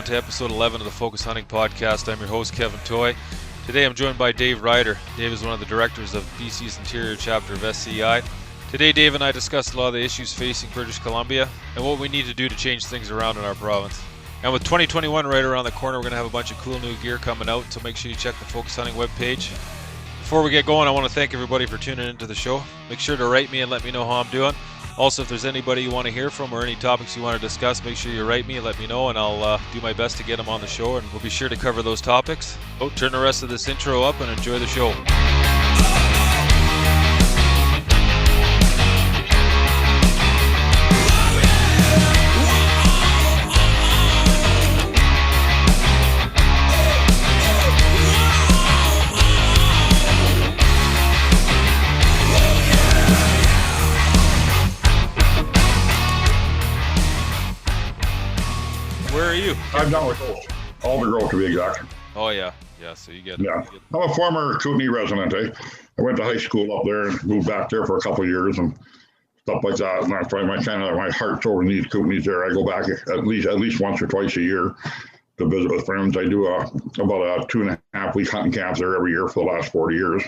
to episode 11 of the Focus Hunting Podcast. I'm your host, Kevin Toy. Today I'm joined by Dave Ryder. Dave is one of the directors of BC's Interior chapter of SCI. Today Dave and I discussed a lot of the issues facing British Columbia and what we need to do to change things around in our province. And with 2021 right around the corner, we're going to have a bunch of cool new gear coming out, so make sure you check the Focus Hunting webpage. Before we get going, I want to thank everybody for tuning into the show. Make sure to write me and let me know how I'm doing. Also, if there's anybody you want to hear from or any topics you want to discuss, make sure you write me and let me know, and I'll do my best to get them on the show, and we'll be sure to cover those topics. So turn the rest of this intro up and enjoy the show. Where are you? I'm down with Aldergrove, to be exact. Oh, yeah. So you get it. Yeah. I'm a former Kootenay resident. I went to high school up there and moved back there for a couple of years and stuff like that. And that's why my heart's over in these Kootenays there. I go back at least once or twice a year to visit with friends. I do about a 2.5 week hunting camp there every year for the last 40 years.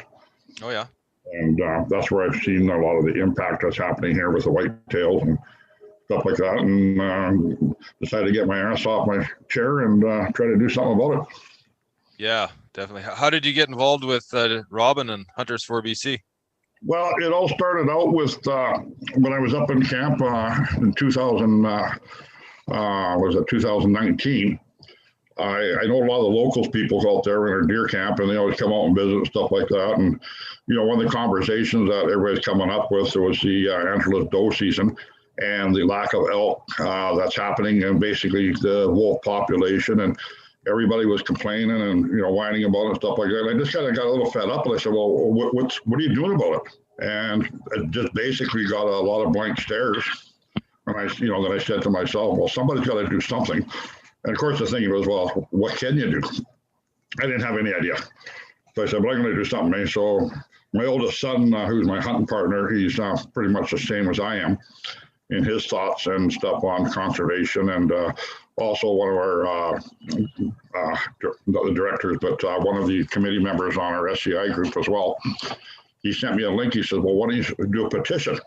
Oh, yeah. And that's where I've seen a lot of the impact that's happening here with the whitetails and stuff like that, and decided to get my ass off my chair and try to do something about it. Yeah, definitely. How did you get involved with Robin and Hunters for BC? Well, it all started out with when I was up in camp in 2019. I know a lot of the locals people out there in our deer camp, and they always come out and visit and stuff like that. And one of the conversations that everybody's coming up with was the antlerless doe season and the lack of elk that's happening, and basically the wolf population, and everybody was complaining and whining about it and stuff like that. And I just kind of got a little fed up, and I said, well, what are you doing about it? And it just basically got a lot of blank stares. And then I said to myself, well, somebody's got to do something. And of course the thing was, well, what can you do? I didn't have any idea. So I said, well, I'm going to do something. And so my oldest son, who's my hunting partner, he's pretty much the same as I am in his thoughts and stuff on conservation, and also one of our not the directors, but one of the committee members on our SCI group as well. He sent me a link. He said, well, why don't you do a petition?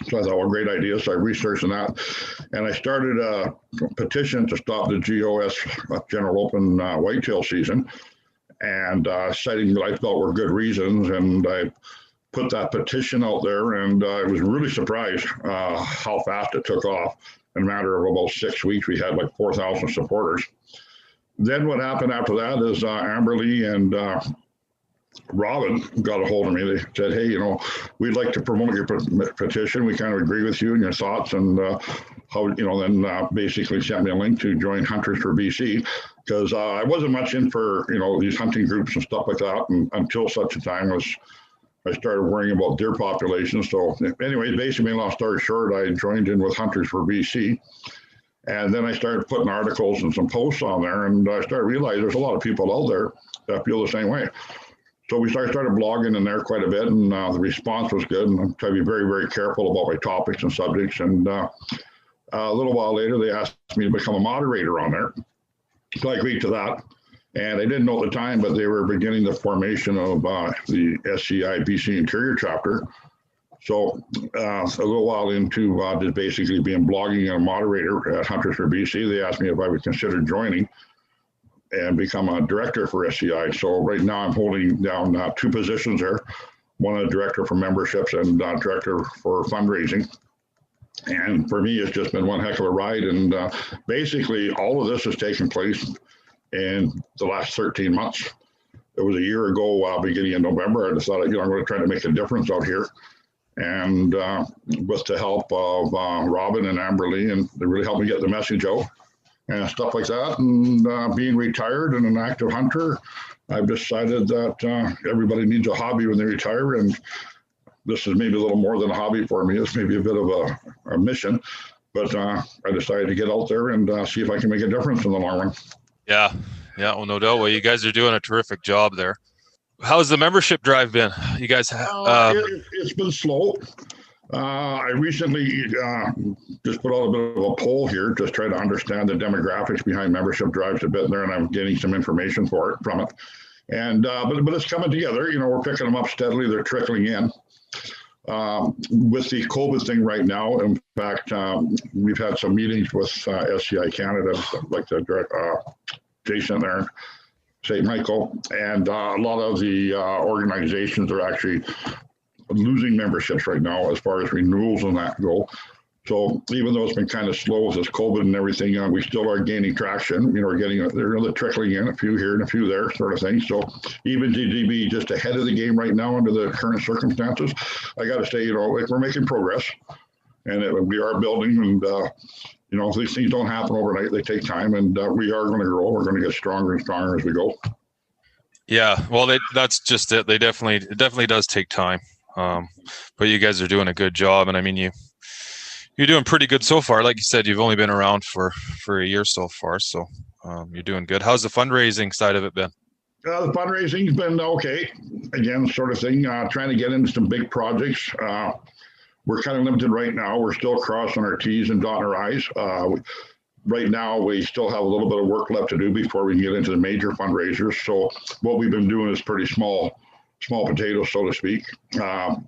So I thought, well, great idea. So I researched on that, and I started a petition to stop the GOS general open whitetail season, and citing what I felt were good reasons. And I put that petition out there, and I was really surprised how fast it took off. In a matter of about 6 weeks, we had like 4,000 supporters. Then what happened after that is Amberly and Robin got a hold of me. They said, hey, we'd like to promote your petition. We kind of agree with you and your thoughts, and then basically sent me a link to join Hunters for BC, because I wasn't much in for, these hunting groups and stuff like that, and until such a time as I started worrying about deer populations. So anyway, basically, long story short, I joined in with Hunters for BC. And then I started putting articles and some posts on there, and I started realizing there's a lot of people out there that feel the same way. So we started blogging in there quite a bit, and the response was good. And I'm trying to be very, very careful about my topics and subjects. And a little while later, they asked me to become a moderator on there. So I agreed to that. And I didn't know at the time, but they were beginning the formation of the SCI BC Interior chapter. So a little while into just basically being blogging and a moderator at Hunters for BC, they asked me if I would consider joining and become a director for SCI. So right now I'm holding down 2 positions there. One, a director for memberships and director for fundraising. And for me, it's just been one heck of a ride. And basically all of this has taken place in the last 13 months. It was a year ago, beginning in November, I decided, I'm going to try to make a difference out here. And with the help of Robin and Amberly, and they really helped me get the message out and stuff like that. And being retired and an active hunter, I've decided that everybody needs a hobby when they retire. And this is maybe a little more than a hobby for me. It's maybe a bit of a mission. But I decided to get out there and see if I can make a difference in the long run. Yeah, well, no doubt. Well, you guys are doing a terrific job there. How's the membership drive been? You guys it's been slow. I recently just put out a bit of a poll here, just try to understand the demographics behind membership drives a bit there, and I'm getting some information from it. And but it's coming together. We're picking them up steadily. They're trickling in. With the COVID thing right now, in fact, we've had some meetings with SCI Canada, like the Jason there, St. Michael, and a lot of the organizations are actually losing memberships right now as far as renewals and that go. So even though it's been kind of slow with this COVID and everything, we still are gaining traction. We're getting they're trickling in, a few here and a few there, sort of thing. So even to be just ahead of the game right now under the current circumstances, I got to say, we're making progress, and we are building. And these things don't happen overnight; they take time, and we are going to grow. We're going to get stronger and stronger as we go. Yeah, well, that's just it. It definitely does take time. But you guys are doing a good job, and I mean you're doing pretty good so far. Like you said, you've only been around for a year so far, so you're doing good. How's the fundraising side of it been? The fundraising's been okay. Again, sort of thing. Trying to get into some big projects. We're kind of limited right now. We're still crossing our T's and dotting our I's. Right now, we still have a little bit of work left to do before we can get into the major fundraisers. So what we've been doing is pretty small potatoes, so to speak.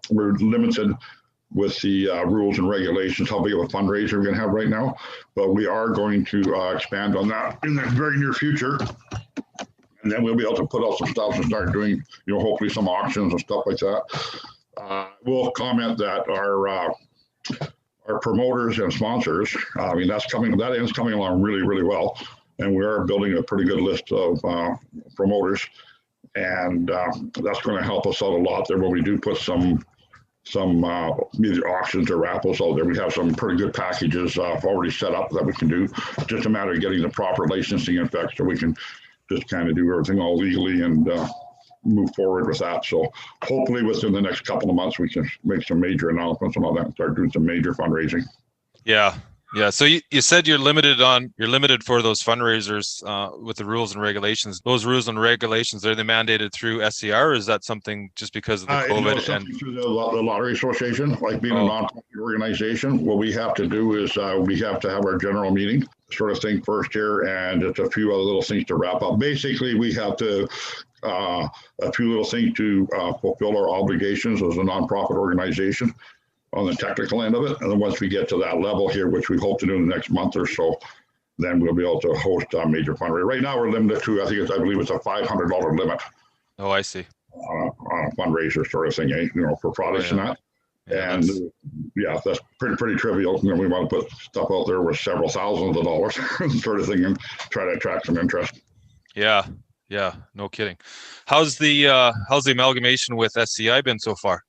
We're limited with the rules and regulations, how big of a fundraiser we're going to have right now. But we are going to expand on that in the very near future. And then we'll be able to put out some stuff and start doing, hopefully some auctions and stuff like that. We'll comment that our promoters and sponsors, that end's coming along really, really well. And we are building a pretty good list of promoters. And that's going to help us out a lot there when we do put some either auctions or raffles out there. We have some pretty good packages already set up that we can do. It's just a matter of getting the proper licensing in effect so we can just kind of do everything all legally and move forward with that. So hopefully within the next couple of months, we can make some major announcements and all that and start doing some major fundraising. Yeah. So you said you're limited for those fundraisers with the rules and regulations. Those rules and regulations, are they mandated through SCR, or is that something just because of the COVID? And through the Lottery Association, like being a non-profit organization, what we have to do is we have to have our general meeting sort of thing first here, and it's a few other little things to wrap up. Basically, we have to a few little things to fulfill our obligations as a non-profit organization on the technical end of it. And then once we get to that level here, which we hope to do in the next month or so, then we'll be able to host a major fundraiser. Right now, we're limited to, I believe it's a $500 limit. Oh, I see. On a fundraiser sort of thing, for products and that. Yeah, and that's pretty trivial. We want to put stuff out there with several thousands of dollars sort of thing and try to attract some interest. Yeah, no kidding. How's the amalgamation with SCI been so far?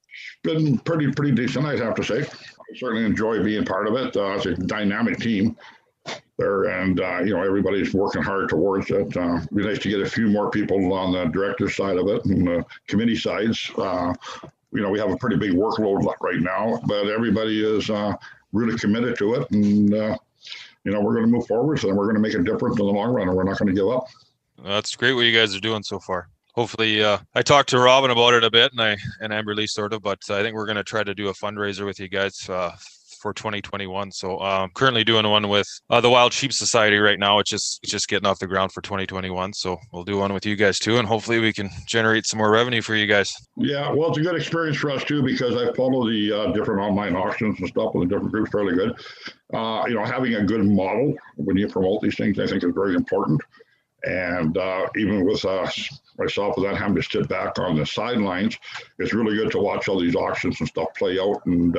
Been pretty decent, I'd have to say. I certainly enjoy being part of it. It's a dynamic team there, and everybody's working hard towards it. It'd be nice to get a few more people on the director side of it and the committee sides. We have a pretty big workload right now, but everybody is really committed to it, and we're going to move forward, and we're going to make a difference in the long run, and we're not going to give up. That's great what you guys are doing so far. Hopefully, I talked to Robin about it a bit, and Amberly sort of, but I think we're going to try to do a fundraiser with you guys for 2021. So I'm currently doing one with the Wild Sheep Society right now. It's just getting off the ground for 2021. So we'll do one with you guys too, and hopefully we can generate some more revenue for you guys. Yeah, well, it's a good experience for us too, because I follow the different online auctions and stuff with the different groups fairly good. Having a good model when you promote these things, I think, is very important. And even with myself, without having to sit back on the sidelines, it's really good to watch all these auctions and stuff play out. And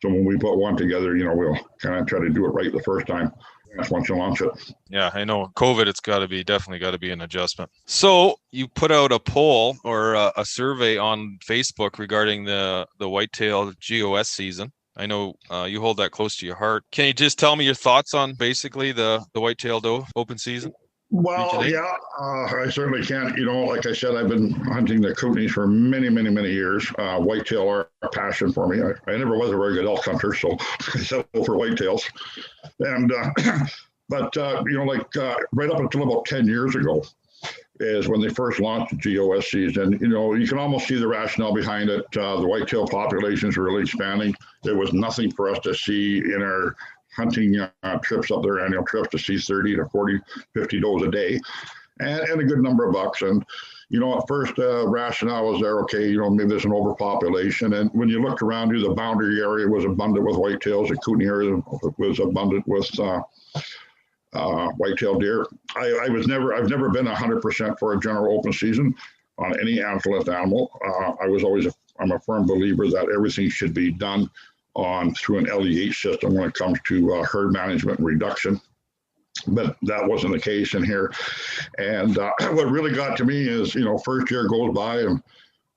so when we put one together, we'll kind of try to do it right the first time. That's once you launch it. Yeah, I know. COVID, it's definitely got to be an adjustment. So you put out a poll or a survey on Facebook regarding the whitetail GOS season. I know you hold that close to your heart. Can you just tell me your thoughts on basically the whitetail doe open season? Well, yeah, I certainly can. Like I said, I've been hunting the Kootenays for many, many, many years. Whitetail are a passion for me. I never was a very good elk hunter, so I settled for whitetails. And, but, right up until about 10 years ago, is when they first launched the GOS season. You can almost see the rationale behind it. The whitetail populations were really expanding. There was nothing for us to see in our hunting trips up there, annual trips, to see 30 to 40, 50 does a day, and a good number of bucks. And at first, rationale was there, okay, maybe there's an overpopulation. And when you looked around you, the boundary area was abundant with whitetails. The Kootenay area was abundant with whitetail deer. I've never been 100% for a general open season on any antlerless animal. I'm a firm believer that everything should be done through an LEH system when it comes to herd management and reduction. But that wasn't the case in here. And what really got to me is, first year goes by and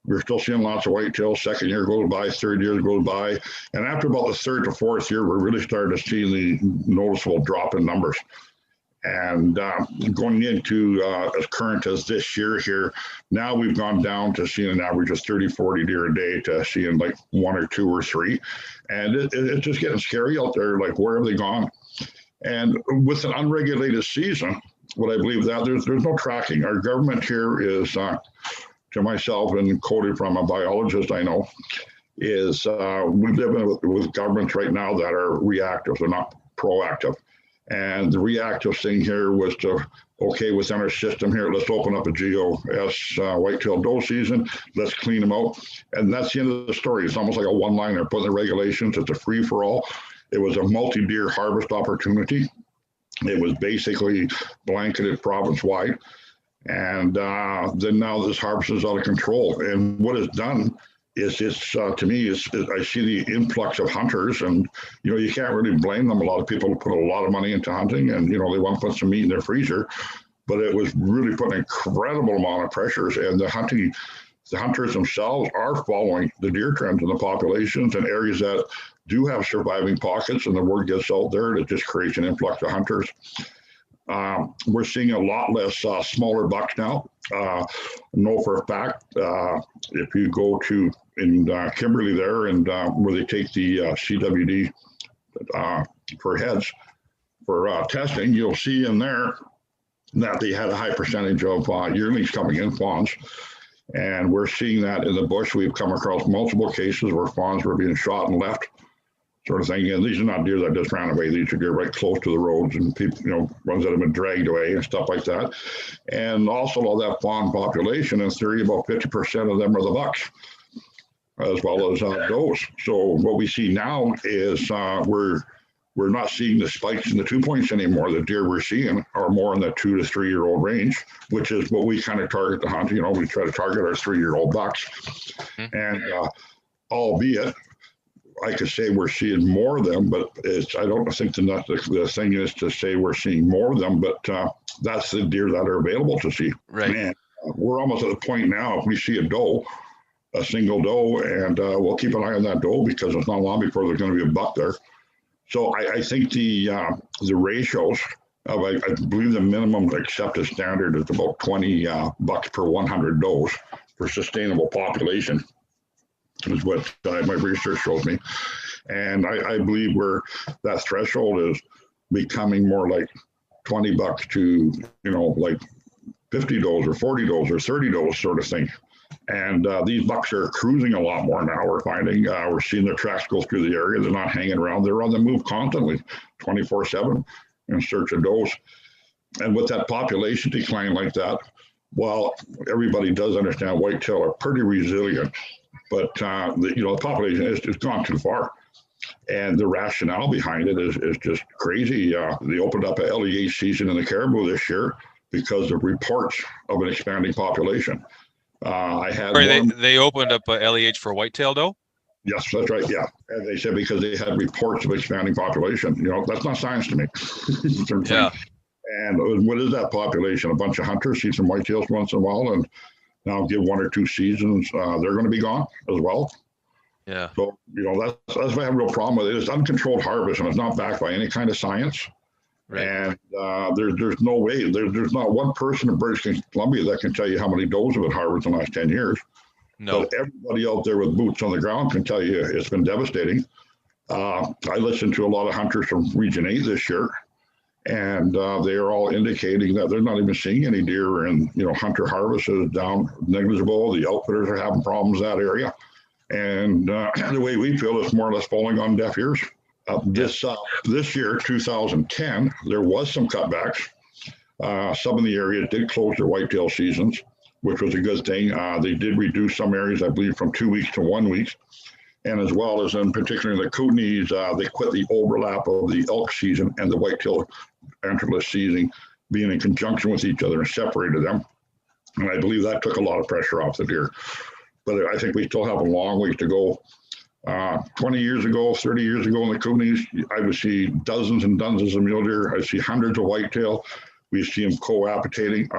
we're still seeing lots of whitetails. Second year goes by, third year goes by. And after about the third to fourth year, we're really starting to see the noticeable drop in numbers. And going into as current as this year here, now we've gone down to seeing an average of 30, 40 deer a day to seeing like 1 or 2 or 3. And it's just getting scary out there. Like, where have they gone? And with an unregulated season, what I believe that there's no tracking. Our government here is, to myself and Cody from a biologist I know, is we live with governments right now that are reactive. They're not proactive. And the reactive thing here was within our system here, let's open up a GOS whitetail doe season. Let's clean them out. And that's the end of the story. It's almost like a one-liner, putting the regulations. It's a free-for-all. It was a multi-deer harvest opportunity. It was basically blanketed province-wide. And then now this harvest is out of control. And what it's done is to me, I see the influx of hunters, and, you can't really blame them. A lot of people put a lot of money into hunting, and, they want to put some meat in their freezer. But it was really putting an incredible amount of pressures. And the hunters themselves are following the deer trends in the populations and areas that do have surviving pockets, and the word gets out there, and it just creates an influx of hunters. We're seeing a lot less smaller bucks now. Know for a fact, if you go to in Kimberley there, and where they take the CWD for heads for testing, you'll see in there that they had a high percentage of yearlings coming in, fawns. And we're seeing that in the bush. We've come across multiple cases where fawns were being shot and left, sort of thing. And these are not deer that just ran away. These are deer right close to the roads, and people, ones that have been dragged away and stuff like that. And also all that fawn population, in theory, about 50% of them are the bucks, as well as does. So what we see now is we're not seeing the spikes in the 2 points anymore. The deer we're seeing are more in the 2 to 3 year old range, which is what we kind of target to hunt. We try to target our 3-year-old bucks. Mm-hmm. And albeit, I could say we're seeing more of them, but I don't think the thing is to say we're seeing more of them, but that's the deer that are available to see. Right. And we're almost at the point now, if we see a single doe, and we'll keep an eye on that doe, because it's not long before there's going to be a buck there. So I think the ratios of, I believe the minimum accepted standard is about 20 bucks per 100 does for sustainable population, is what my research shows me. And I believe that threshold is becoming more like 20 bucks to, like 50 does or 40 does or 30 does sort of thing. And these bucks are cruising a lot more now. We're finding, we're seeing their tracks go through the area. They're not hanging around. They're on the move constantly, 24/7 in search of does. And with that population decline like that, well, everybody does understand whitetail are pretty resilient, but the population has just gone too far. And the rationale behind it is just crazy. They opened up a LEH season in the caribou this year because of reports of an expanding population. They opened up a LEH for whitetail doe? Yes, that's right. Yeah. And they said because they had reports of expanding population. That's not science to me. Yeah. And what is that population? A bunch of hunters see some whitetails once in a while, and now give 1 or 2 seasons, they're going to be gone as well. Yeah. So, that's why I have a real problem with it. It's uncontrolled harvest, and it's not backed by any kind of science. Right. And there's no way. There's not one person in British Columbia that can tell you how many does have been harvested in the last 10 years. No. But everybody out there with boots on the ground can tell you it's been devastating. I listened to a lot of hunters from Region 8 this year, And they are all indicating that they're not even seeing any deer, and hunter harvest is down negligible. The outfitters are having problems in that area, and the way we feel is more or less falling on deaf ears. This year, 2010, there was some cutbacks. Some of the areas did close their whitetail seasons, which was a good thing. They did reduce some areas, I believe, from 2 weeks to 1 week. And as well as in particular in the Kootenays, they quit the overlap of the elk season and the whitetail antlerless season being in conjunction with each other and separated them. And I believe that took a lot of pressure off the deer. But I think we still have a long ways to go. 20 years ago, 30 years ago in the Kootenays, I would see dozens and dozens of mule deer. I'd see hundreds of whitetail. We see them cohabitating.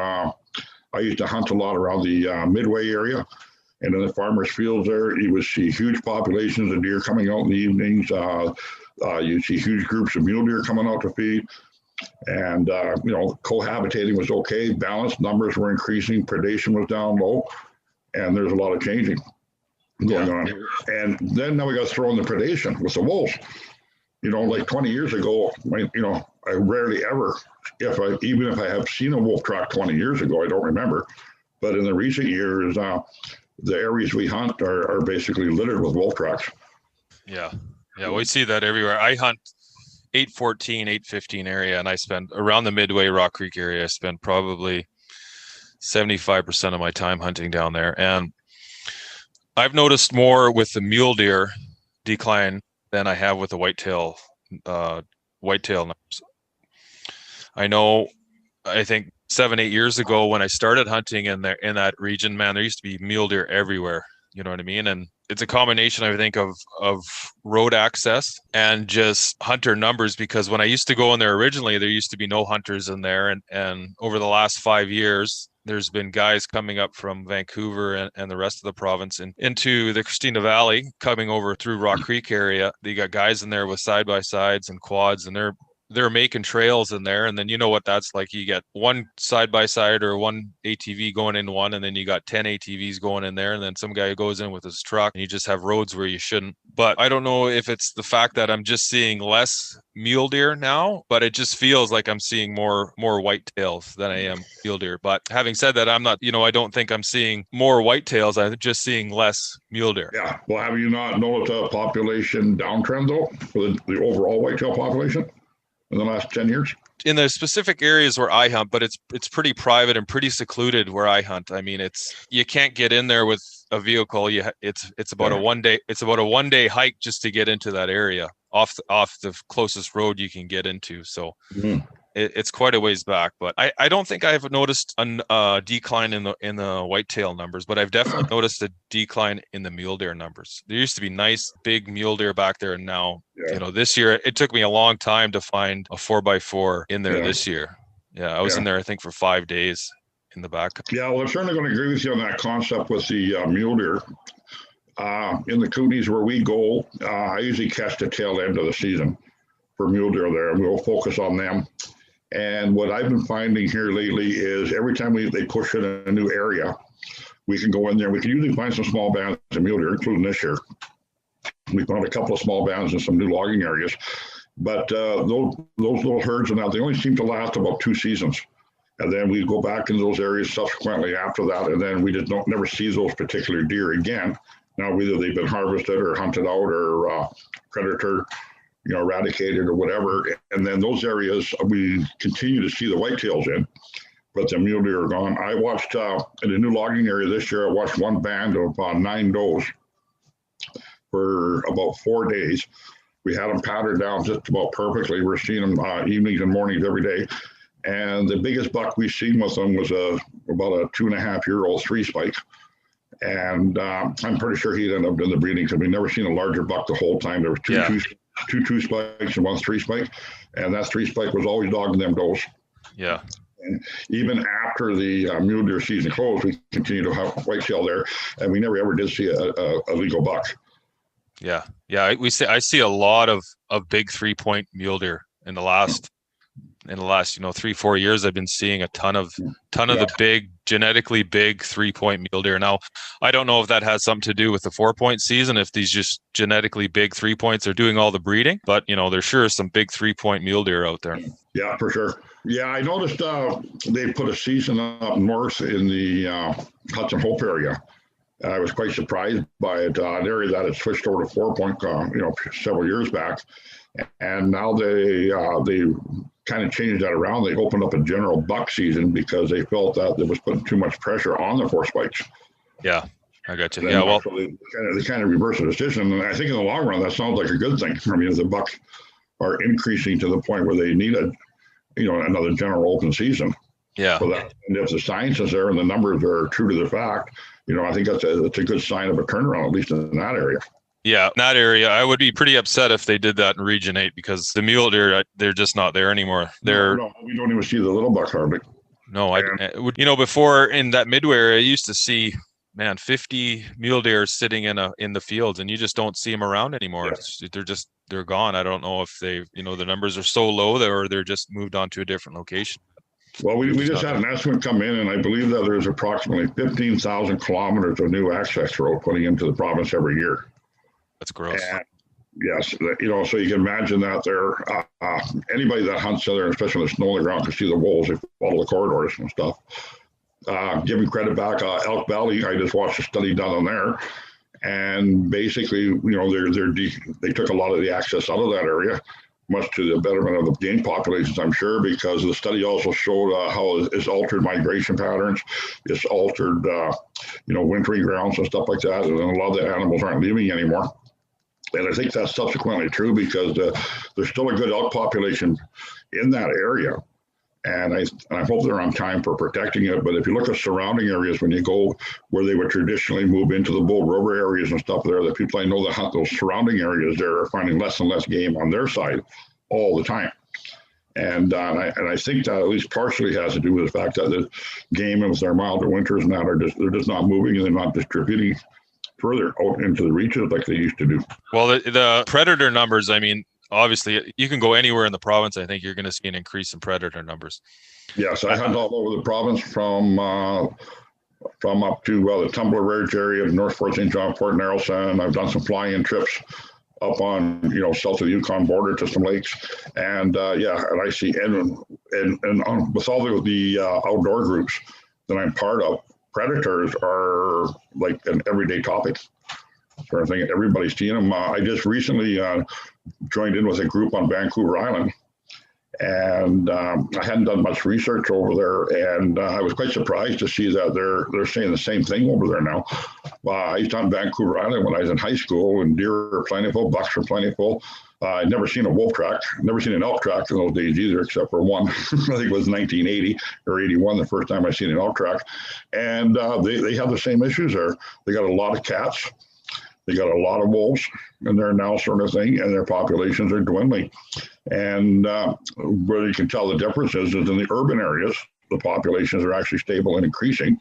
I used to hunt a lot around the Midway area. And in the farmers' fields there, you would see huge populations of deer coming out in the evenings. You'd see huge groups of mule deer coming out to feed. And, cohabitating was okay. Balanced numbers were increasing. Predation was down low. And there's a lot of changing going on here. And then now we got to throw in the predation with the wolves. Like 20 years ago, I rarely ever, even if I have seen a wolf track 20 years ago, I don't remember. But in the recent years, the areas we hunt are basically littered with wolf tracks. Yeah, we see that everywhere. I hunt 814, 815 area, and I spend around the Midway, Rock Creek area. I spend probably 75% of my time hunting down there. And I've noticed more with the mule deer decline than I have with the whitetail numbers. I think 7-8 years ago when I started hunting in that region, man, there used to be mule deer everywhere. You know what I mean? And it's a combination, I think, of road access and just hunter numbers, because when I used to go in there originally, there used to be no hunters in there. And over the last 5 years, there's been guys coming up from Vancouver and the rest of the province and into the Christina Valley, coming over through Rock Creek area. They got guys in there with side-by-sides and quads, and they're making trails in there. And then you know what that's like. You get one side-by-side or one ATV going in one, and then you got 10 ATVs going in there. And then some guy goes in with his truck, and you just have roads where you shouldn't. But I don't know if it's the fact that I'm just seeing less mule deer now, but it just feels like I'm seeing more whitetails than I am mule deer. But having said that, I'm not, I don't think I'm seeing more whitetails. I'm just seeing less mule deer. Yeah. Well, have you not noticed a population downtrend though for the overall whitetail population in the last 10 years? In the specific areas where I hunt, but it's pretty private and pretty secluded where I hunt. I mean, you can't get in there with a vehicle. It's about a 1 day hike just to get into that area off the closest road you can get into. So it's quite a ways back, but I don't think I've noticed a decline in the whitetail numbers, but I've definitely noticed a decline in the mule deer numbers. There used to be nice big mule deer back there, and now this year it took me a long time to find a 4x4 in there this year. Yeah, I was in there I think for 5 days in the back. Yeah, well, I'm certainly going to agree with you on that concept with the mule deer. In the Kootenays where we go, I usually catch the tail end of the season for mule deer there, and we'll focus on them. And what I've been finding here lately is every time they push in a new area, we can go in there. We can usually find some small bands of mule deer, including this year. We found a couple of small bands in some new logging areas. But those little herds and they only seem to last about 2 seasons. And then we go back in those areas subsequently after that, and then we just never see those particular deer again. Now, whether they've been harvested or hunted out or predator eradicated or whatever. And then those areas we continue to see the whitetails in, but the mule deer are gone. I watched in the new logging area this year, I watched one band of 9 does for about 4 days. We had them patterned down just about perfectly. We're seeing them evenings and mornings every day. And the biggest buck we've seen with them was about a 2.5-year-old 3-spike. And I'm pretty sure he'd end up in the breeding because we've never seen a larger buck the whole time. There were two 2-spikes and one 3-spike, and that 3-spike was always dogging them does. Yeah. And even after the mule deer season closed, we continue to have whitetail there, and we never ever did see a legal buck. Yeah. I see a lot of big 3-point mule deer in the last 3-4 years. I've been seeing a ton of the big, genetically big 3-point mule deer. Now, I don't know if that has something to do with the 4-point season, if these just genetically big 3-points are doing all the breeding, but there sure is some big 3-point mule deer out there. Yeah, for sure. Yeah, I noticed they put a season up north in the Hudson Hope area. I was quite surprised by it. An area that had switched over to 4 Point, several years back, and now they kind of changed that around. They opened up a general buck season because they felt that it was putting too much pressure on the force spikes. Yeah, I got you. And Yeah, well, so they kind of reversed the decision, and I think in the long run that sounds like a good thing. I mean, if the bucks are increasing to the point where they need another general open season. Yeah. So that, and if the science is there and the numbers are true to the fact, I think that's a good sign of a turnaround, at least in that area. Yeah, in that area, I would be pretty upset if they did that in Region 8 because the mule deer, they're just not there anymore. No, we don't even see the little buck hardly. No, before in that Midway area, I used to see, 50 mule deer sitting in the fields, and you just don't see them around anymore. Yeah. They're gone. I don't know if the numbers are so low or they're just moved on to a different location. Well, we just had an estimate come in, and I believe that there's approximately 15,000 kilometers of new access road putting into the province every year. That's gross. And yes, so you can imagine that anybody that hunts there, especially when there's snow on the ground, can see the wolves. They follow the corridors and stuff. Giving credit back, Elk Valley, I just watched a study done on there, and basically, they took a lot of the access out of that area, much to the betterment of the game populations, I'm sure, because the study also showed how it's altered migration patterns, it's altered, wintering grounds and stuff like that, and a lot of the animals aren't leaving anymore. And I think that's subsequently true because there's still a good elk population in that area. And I hope they're on time for protecting it. But if you look at surrounding areas, when you go where they would traditionally move into the Bull River areas and stuff there, the people I know that hunt those surrounding areas there are finding less and less game on their side all the time. And I think that at least partially has to do with the fact that the game, with their milder winters and that, they're just not moving and they're not distributing further out into the reaches like they used to do. Well, the predator numbers, obviously, you can go anywhere in the province. I think you're going to see an increase in predator numbers. Yes, I hunt all over the province from up to the Tumbler Ridge area, North Fort St. John, Port Narrowson. I've done some fly-in trips up on south of the Yukon border to some lakes, and and I see and with all the outdoor groups that I'm part of, predators are like an everyday topic. So I think everybody's seeing them. I just recently joined in with a group on Vancouver Island, and I hadn't done much research over there, and I was quite surprised to see that they're saying the same thing over there now. I used to on Vancouver Island when I was in high school, and deer are plentiful, bucks are plentiful. I'd never seen a wolf track, never seen an elk track in those days either, except for one. I think it was 1980 or 81, the first time I seen an elk track. And they have the same issues there. They got a lot of cats. They got a lot of wolves in there now, sort of thing, and their populations are dwindling. And where you can tell the difference is in the urban areas, the populations are actually stable and increasing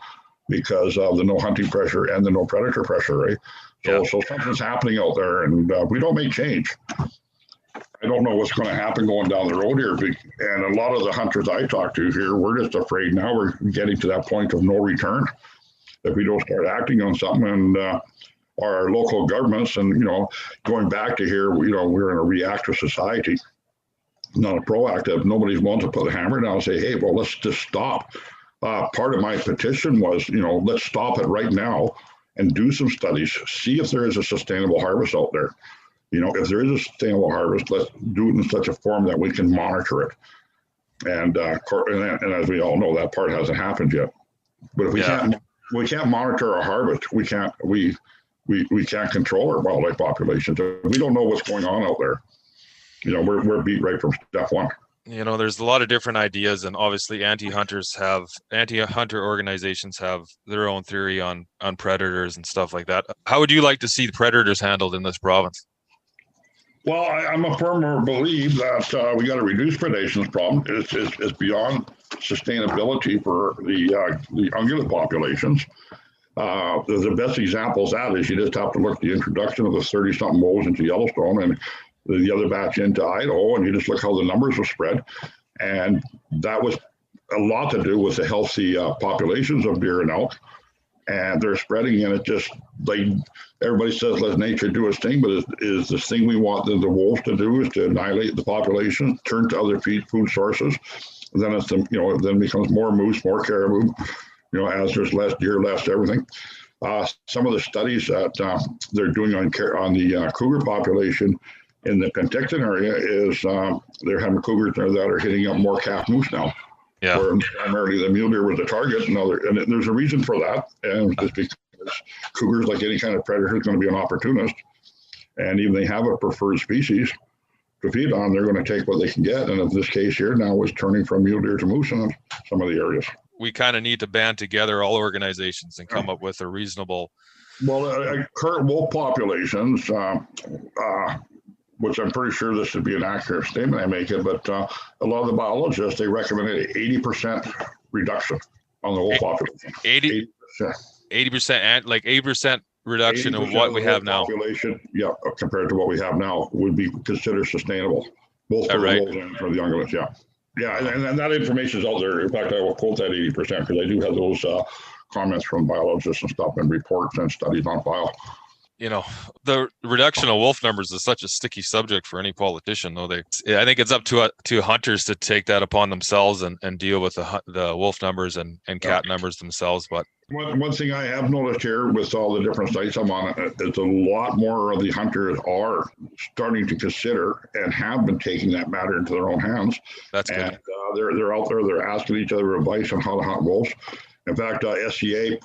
because of the no hunting pressure and the no predator pressure, right? So something's happening out there, and we don't make change. I don't know what's going to happen going down the road here. And a lot of the hunters I talk to here, we're just afraid now we're getting to that point of no return. If we don't start acting on something, and our local governments, and going back to here, we're in a reactive society, not a proactive. Nobody's willing to put the hammer down and say, hey, well, let's just stop. Part of my petition was, let's stop it right now and do some studies, see if there is a sustainable harvest out there. If there is a sustainable harvest, let's do it in such a form that we can monitor it. And as we all know, that part hasn't happened yet. But if we can't monitor our harvest, we can't control our wildlife populations. We don't know what's going on out there. We're beat right from step one. There's a lot of different ideas, and obviously anti-hunter organizations have their own theory on predators and stuff like that. How would you like to see the predators handled in this province? Well, I'm a firm believer that we got to reduce predation's problem. It's beyond sustainability for the ungulate populations. The best example of that is you just have to look at the introduction of the 30-something wolves into Yellowstone and the other batch into Idaho, and you just look how the numbers were spread. And that was a lot to do with the healthy populations of deer and elk. and they're spreading, and it just like everybody says, let nature do its thing, but is this thing we want the wolves to do is to annihilate the population, turn to other food sources. And then then becomes more moose, more caribou, as there's less deer, less everything. Some of the studies that they're doing on the cougar population in the Penticton area is they're having cougars there that are hitting up more calf moose now. Yeah. Where primarily the mule deer was the target. And there's a reason for that. And just because cougars, like any kind of predator, is going to be an opportunist. And even they have a preferred species to feed on, they're going to take what they can get. And in this case here now is turning from mule deer to moose in some of the areas. We kind of need to band together all organizations and come up with a reasonable. Well, current wolf populations, which I'm pretty sure this would be an accurate statement I make it, but a lot of the biologists, they recommended 80% reduction on the wolf population. 80%, and like 80% reduction of what we have now. Population, yeah, compared to what we have now would be considered sustainable, both for the wolves and for the ungulates. Yeah. Yeah, and that information is out there. In fact, I will quote that 80% because I do have those comments from biologists and stuff and reports and studies on file. The reduction of wolf numbers is such a sticky subject for any politician, though. I think it's up to hunters to take that upon themselves and deal with the wolf numbers and cat numbers themselves. But one thing I have noticed here with all the different sites I'm on, is a lot more of the hunters are starting to consider and have been taking that matter into their own hands. That's good. And they're out there, they're asking each other advice on how to hunt wolves. In fact, SCI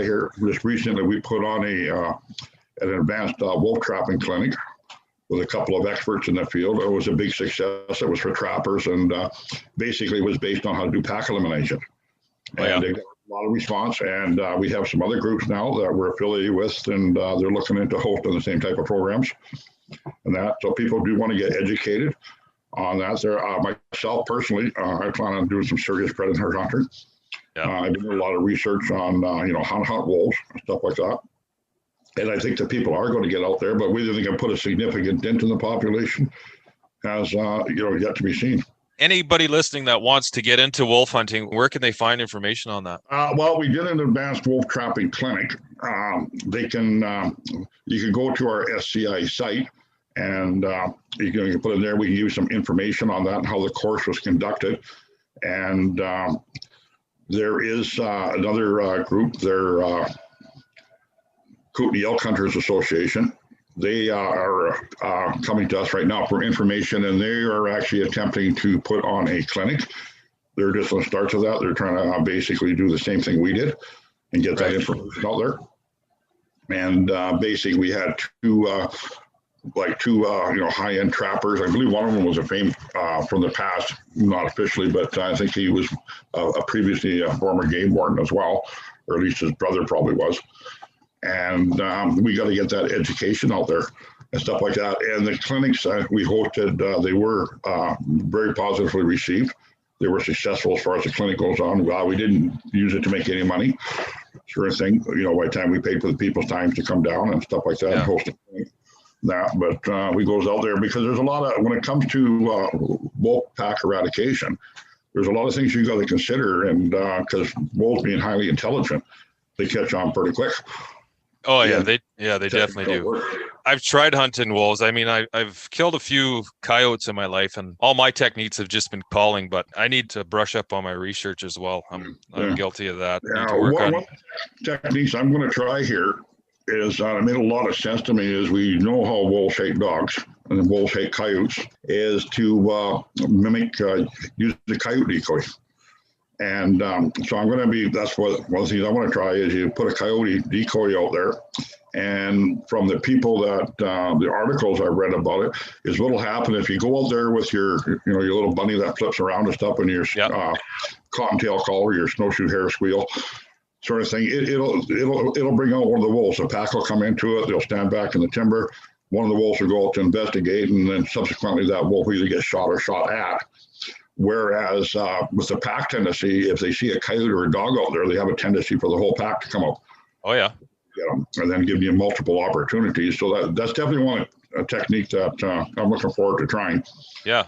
here just recently, we put on an advanced wolf trapping clinic with a couple of experts in the field. It was a big success. It was for trappers, and basically it was based on how to do pack elimination. And they got a lot of response, and we have some other groups now that we're affiliated with, and they're looking into hosting the same type of programs and that. So people do want to get educated on that. Myself personally, I plan on doing some serious predator hunting. I do a lot of research on how to hunt wolves and stuff like that. And I think that people are going to get out there, but whether they can put a significant dent in the population has yet to be seen. Anybody listening that wants to get into wolf hunting, where can they find information on that? Well, we did an advanced wolf trapping clinic. You can go to our SCI site, and you can put in there. We can give you some information on that and how the course was conducted. And there is another group. They're Kootenai Elk Hunters Association. They are coming to us right now for information, and they are actually attempting to put on a clinic. They're just on the start of that. They're trying to basically do the same thing we did and get that information out there. And basically, we had two high-end trappers. I believe one of them was a fame from the past, not officially, but I think he was previously a former game warden as well, or at least his brother probably was. And we got to get that education out there and stuff like that. And the clinics we hosted, they were very positively received. They were successful as far as the clinic goes on. We didn't use it to make any money, sort of thing. By the time we paid for the people's time to come down and stuff like that, and host that. But we goes out there because there's a lot of, when it comes to wolf pack eradication, there's a lot of things you got to consider. And because wolves being highly intelligent, they catch on pretty quick. Oh yeah, they definitely do. I've tried hunting wolves. I mean, I've killed a few coyotes in my life, and all my techniques have just been calling. But I need to brush up on my research as well. I'm guilty of that. One techniques I'm going to try here is it made a lot of sense to me. Is we know how wolves hate dogs and wolves hate coyotes. Is to use the coyote decoy. And so I'm going to that's one of the things I want to try is you put a coyote decoy out there. And from the people that the articles I read about it is what'll happen if you go out there with your little bunny that flips around and stuff and your cottontail collar, your snowshoe hair squeal sort of thing. It'll bring out one of the wolves. The pack will come into it. They'll stand back in the timber. One of the wolves will go out to investigate, and then subsequently that wolf will either get shot or shot at. Whereas with the pack tendency, if they see a coyote or a dog out there, they have a tendency for the whole pack to come up. Oh yeah. And then give you multiple opportunities. So that's definitely a technique that I'm looking forward to trying. Yeah,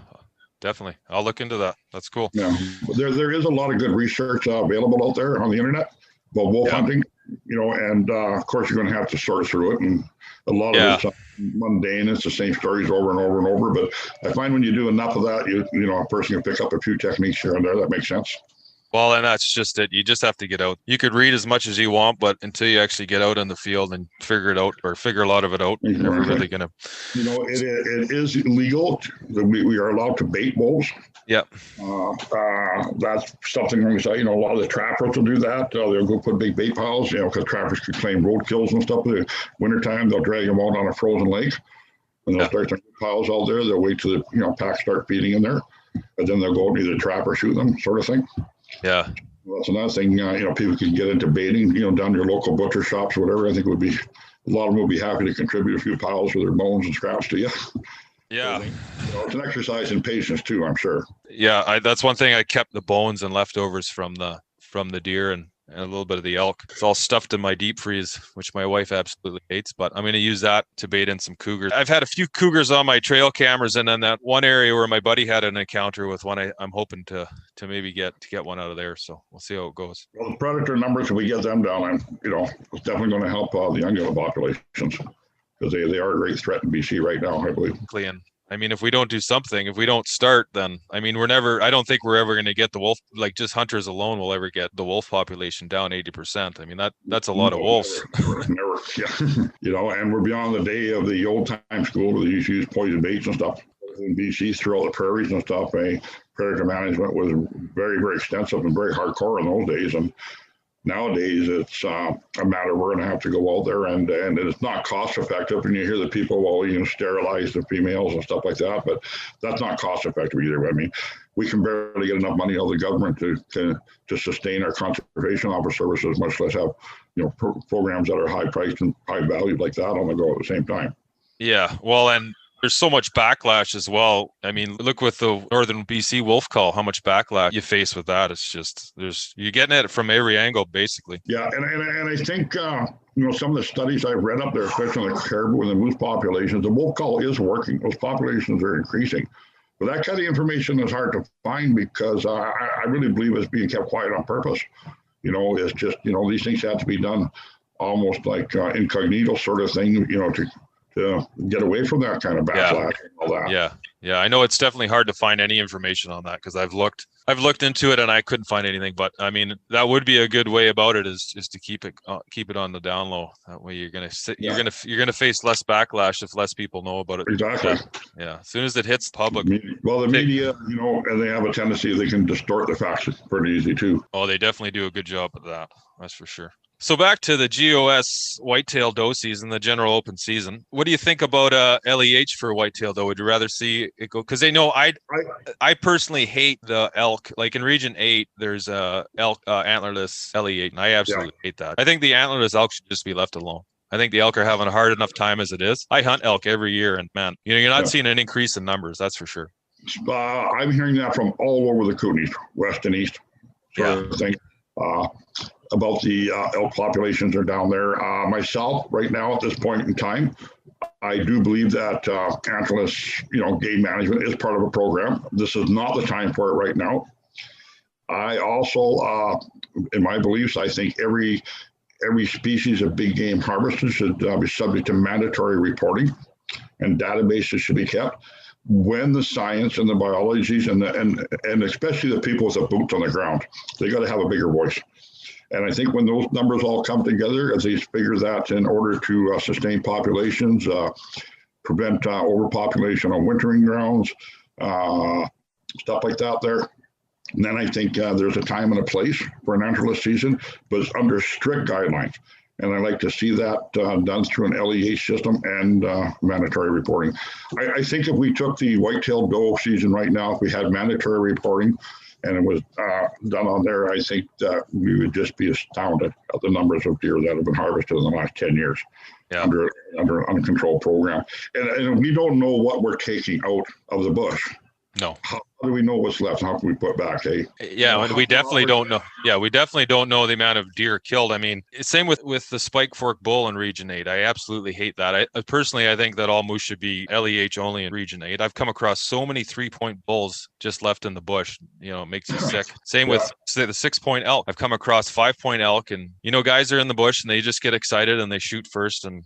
definitely. I'll look into that. That's cool. Yeah, there is a lot of good research available out there on the internet about wolf hunting. and of course you're going to have to sort through it, and a lot Yeah. of it's mundane. It's the same stories over and over and over. But I find when you do enough of that, a person can pick up a few techniques here and there. That makes sense. Well, and that's just it. You just have to get out. You could read as much as you want, but until you actually get out in the field and figure it out, or figure a lot of it out, you're never really going to. It is illegal. We are allowed to bait wolves. Yeah. That's something on the side. A lot of the trappers will do that. They'll go put big bait piles, because trappers could claim road kills and stuff. In the wintertime, they'll drag them out on a frozen lake, and they'll start their piles out there. They'll wait till the packs start feeding in there, and then they'll go out and either trap or shoot them, sort of thing. Yeah. Well, that's another thing. People can get into baiting. Down your local butcher shops, or whatever. I think would be a lot of them would be happy to contribute a few piles with their bones and scraps to you. Yeah. It's an exercise in patience too, I'm sure. Yeah, that's one thing. I kept the bones and leftovers from the deer and a little bit of the elk. It's all stuffed in my deep freeze, which my wife absolutely hates, but I'm going to use that to bait in some cougars. I've had a few cougars on my trail cameras, and then that one area where my buddy had an encounter with one, I'm hoping to maybe get one out of there. So we'll see how it goes. Well, the predator numbers, if we get them down, it's definitely going to help the ungulate populations, because they are a great threat in BC right now, I believe. And if we don't do something, if we don't start, then I don't think we're ever going to get the wolf, like just hunters alone will ever get the wolf population down 80%. That's a lot of wolves. Never. Yeah. And we're beyond the day of the old time school where they used to use poison baits and stuff. In BC, through all the prairies and stuff, predator management was very, very extensive and very hardcore in those days. And nowadays, it's a matter we're going to have to go out there, and it's not cost effective. And you hear the people, sterilize the females and stuff like that, but that's not cost effective either. We can barely get enough money out of the government to sustain our conservation officer services, much less have programs that are high priced and high valued like that on the go at the same time. Yeah, well, and there's so much backlash as well. Look with the northern BC wolf call, how much backlash you face with that. It's just, you're getting it from every angle, basically. Yeah, and I think, some of the studies I've read up there, especially on the caribou and the moose populations, the wolf call is working. Those populations are increasing. But that kind of information is hard to find, because I really believe it's being kept quiet on purpose. It's just, these things have to be done almost like incognito sort of thing, to get away from that kind of backlash and all that. Yeah. I know it's definitely hard to find any information on that, because I've looked into it and I couldn't find anything. But that would be a good way about it, is to keep it on the down low. That way you're gonna face less backlash if less people know about it. Exactly. Yeah. As soon as it hits public. Well, the media, and they have a tendency, they can distort the facts pretty easy too. Oh, they definitely do a good job at that. That's for sure. So back to the GOS whitetail doe season, the general open season. What do you think about LEH for whitetail doe? Would you rather see it go? Because I personally hate the elk. Like in Region 8, there's elk antlerless LEH, and I absolutely hate that. I think the antlerless elk should just be left alone. I think the elk are having a hard enough time as it is. I hunt elk every year, and man, you're not seeing an increase in numbers. That's for sure. I'm hearing that from all over the Kootenays, west and east, sort of thing. About the elk populations are down there. Myself, right now at this point in time, I do believe that antlerless, game management is part of a program. This is not the time for it right now. I also, in my beliefs, I think every species of big game harvested should be subject to mandatory reporting, and databases should be kept. When the science and the biologies and especially the people with the boots on the ground, they got to have a bigger voice. And I think when those numbers all come together, as they figure that in order to sustain populations, prevent overpopulation on wintering grounds, stuff like that there, and then I think there's a time and a place for an antlerless season, but it's under strict guidelines. And I like to see that done through an LEH system and mandatory reporting. I think if we took the whitetail doe season right now, if we had mandatory reporting, and it was done on there, I think that we would just be astounded at the numbers of deer that have been harvested in the last 10 years under an uncontrolled program. And we don't know what we're taking out of the bush. No. How do we know what's left? How can we put back? Hey, Yeah, and we definitely don't know. Yeah, we definitely don't know the amount of deer killed. I mean, same with the Spike Fork bull in Region 8. I absolutely hate that. I personally, I think that all moose should be LEH only in Region 8. I've come across so many 3-point bulls just left in the bush. It makes you sick. Same with say the 6-point elk. I've come across 5-point elk, and guys are in the bush and they just get excited and they shoot first and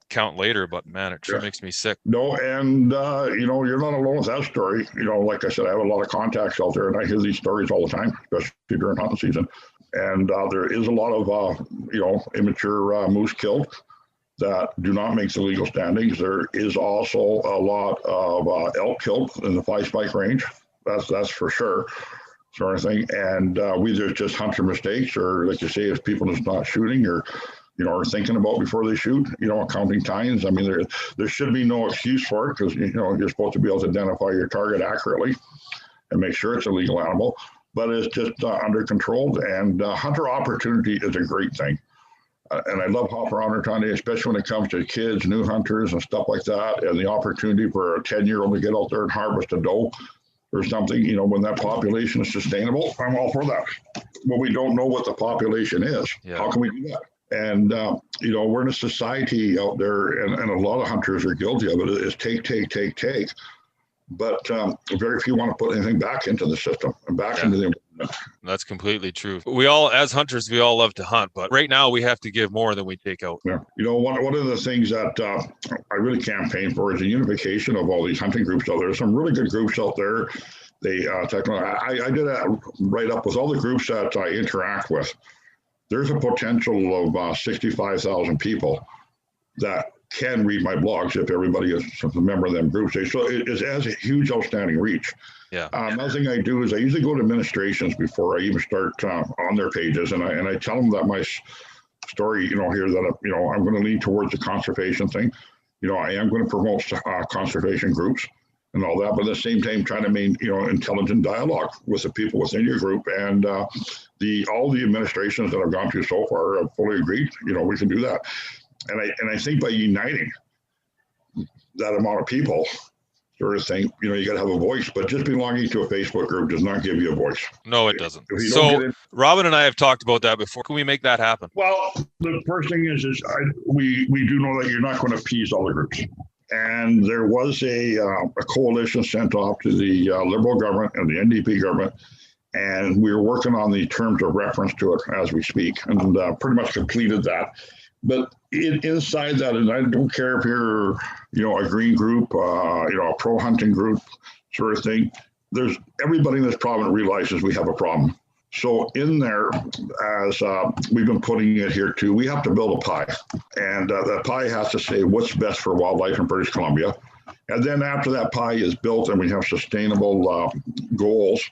count later, but man, it sure makes me sick. No, and you're not alone with that story. Like I said, I have a lot of contacts out there, and I hear these stories all the time, especially during hunting season. And there is a lot of immature moose killed that do not make the legal standings. There is also a lot of elk killed in the 5-spike range. That's for sure, sort of thing. And either it's just hunter mistakes, or like you say, if people just not shooting, or are thinking about before they shoot, counting tines. I mean, there should be no excuse for it, because, you're supposed to be able to identify your target accurately and make sure it's a legal animal, but it's just under controlled. And hunter opportunity is a great thing. And I love Hopper Opportunity, especially when it comes to kids, new hunters and stuff like that. And the opportunity for a 10-year-old to get out there and harvest a doe or something, when that population is sustainable, I'm all for that. But we don't know what the population is. Yeah. How can we do that? And, we're in a society out there, and a lot of hunters are guilty of it, is take. But very few want to put anything back into the system and back into the environment. That's completely true. As hunters, we all love to hunt, but right now we have to give more than we take out. Yeah. One of the things that I really campaign for is the unification of all these hunting groups out there. There's some really good groups out there. I did a write-up with all the groups that I interact with. There's a potential of 65,000 people that can read my blogs if everybody is a member of them groups. So it has a huge outstanding reach. Yeah. Another thing I do is I usually go to administrations before I even start on their pages, and I tell them that my story, here that I'm going to lean towards the conservation thing. I am going to promote conservation groups and all that, but at the same time trying to maintain, intelligent dialogue with the people within your group. And all the administrations that I've gone through so far have fully agreed, we can do that. And I think by uniting that amount of people, sort of thing, you got to have a voice, but just belonging to a Facebook group does not give you a voice. No, it doesn't. So Robin and I have talked about that before. Can we make that happen? Well, the first thing is we do know that you're not going to appease all the groups. And there was a coalition sent off to the Liberal government and the NDP government, and we were working on the terms of reference to it as we speak, and pretty much completed that. But inside that, and I don't care if you're, a green group, a pro-hunting group sort of thing, there's everybody in this province realizes we have a problem. So in there, as we've been putting it here too, we have to build a pie. And that pie has to say what's best for wildlife in British Columbia. And then after that pie is built and we have sustainable goals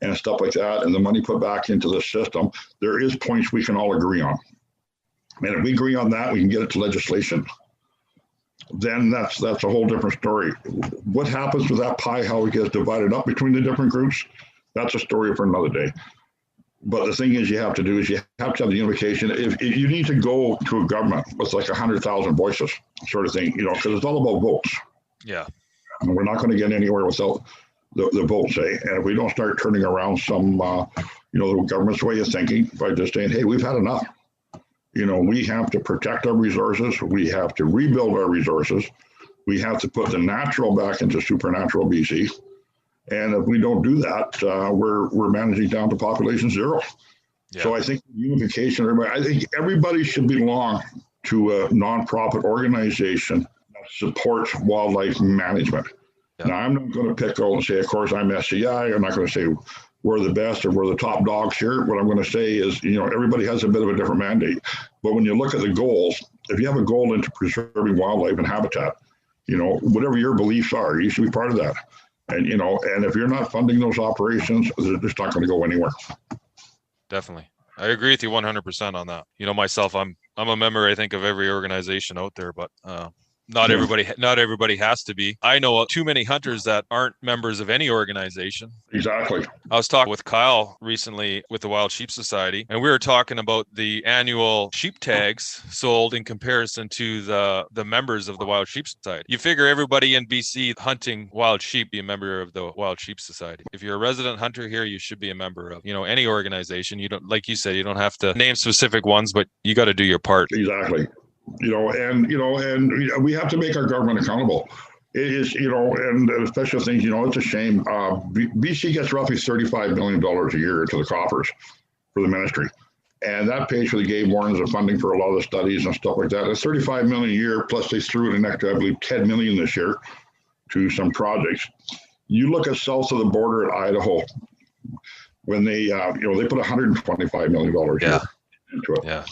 and stuff like that, and the money put back into the system, there is points we can all agree on. And if we agree on that, we can get it to legislation. Then that's a whole different story. What happens with that pie, how it gets divided up between the different groups, that's a story for another day. But the thing is, you have to have the unification. If you need to go to a government with like 100,000 voices, sort of thing, because it's all about votes. Yeah. And we're not going to get anywhere without the votes, eh? And if we don't start turning around some, the government's way of thinking by just saying, hey, we've had enough. We have to protect our resources. We have to rebuild our resources. We have to put the natural back into supernatural BC. And if we don't do that, we're managing down to population zero. Yeah. So I think unification, I think everybody should belong to a nonprofit organization that supports wildlife management. Yeah. Now, I'm not going to pick out and say, of course, I'm SCI. I'm not going to say we're the best or we're the top dogs here. What I'm going to say is, everybody has a bit of a different mandate. But when you look at the goals, if you have a goal into preserving wildlife and habitat, whatever your beliefs are, you should be part of that. And, and if you're not funding those operations, they're just not going to go anywhere. Definitely. I agree with you 100% on that. Myself, I'm a member, I think, of every organization out there, but not everybody has to be. I know too many hunters that aren't members of any organization. Exactly. I was talking with Kyle recently with the Wild Sheep Society, and we were talking about the annual sheep tags sold in comparison to the members of the Wild Sheep Society. You figure everybody in BC hunting wild sheep be a member of the Wild Sheep Society. If you're a resident hunter here, you should be a member of, any organization. You don't, like you said, you don't have to name specific ones, but you got to do your part. Exactly. And we have to make our government accountable. It is, and especially things, it's a shame. BC gets roughly $35 million a year to the coffers for the ministry. And that pays for the game wardens and funding for a lot of the studies and stuff like that. It's $35 million a year, plus they threw in an extra, I believe, $10 million this year to some projects. You look at south of the border at Idaho, when they, they put $125 million a year into it. Yeah.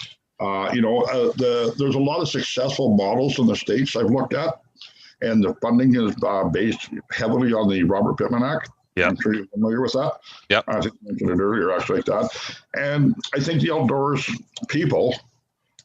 There's a lot of successful models in the States I've looked at, and the funding is based heavily on the Robert Pittman Act. Yeah. I'm sure you're familiar with that. Yeah. I think I mentioned it earlier, actually, like that. And I think the outdoors people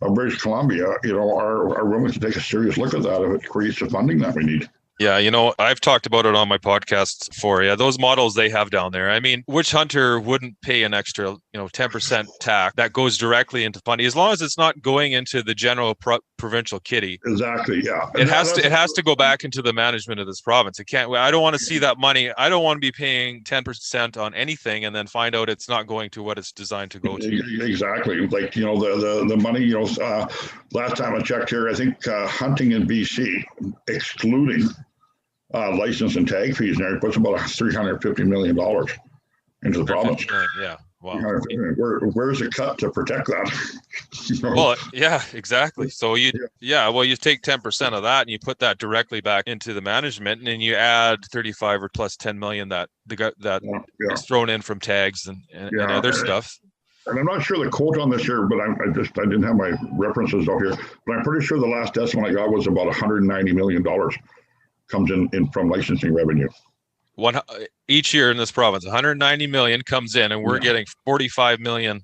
of British Columbia, are willing to take a serious look at that if it creates the funding that we need. Yeah, I've talked about it on my podcast before. Yeah, those models they have down there. I mean, which hunter wouldn't pay an extra, 10% tax that goes directly into funding, as long as it's not going into the general provincial kitty? Exactly. Yeah. It has to go back into the management of this province. It can't. I don't want to see that money. I don't want to be paying 10% on anything and then find out it's not going to what it's designed to go to. Exactly. Like the money. Last time I checked here, I think hunting in BC, excluding license and tag fees, and it puts about $350 million into the province. Yeah. Wow. Where's the cut to protect that? Well, yeah, exactly. So you take 10% of that and you put that directly back into the management, and then you add 35 or plus 10 million that is thrown in from tags and other stuff. And I'm not sure the quote on this here, but I didn't have my references out here, but I'm pretty sure the last estimate I got was about $190 million comes in from licensing revenue. Each year in this province, 190 million comes in, and we're getting 45 million.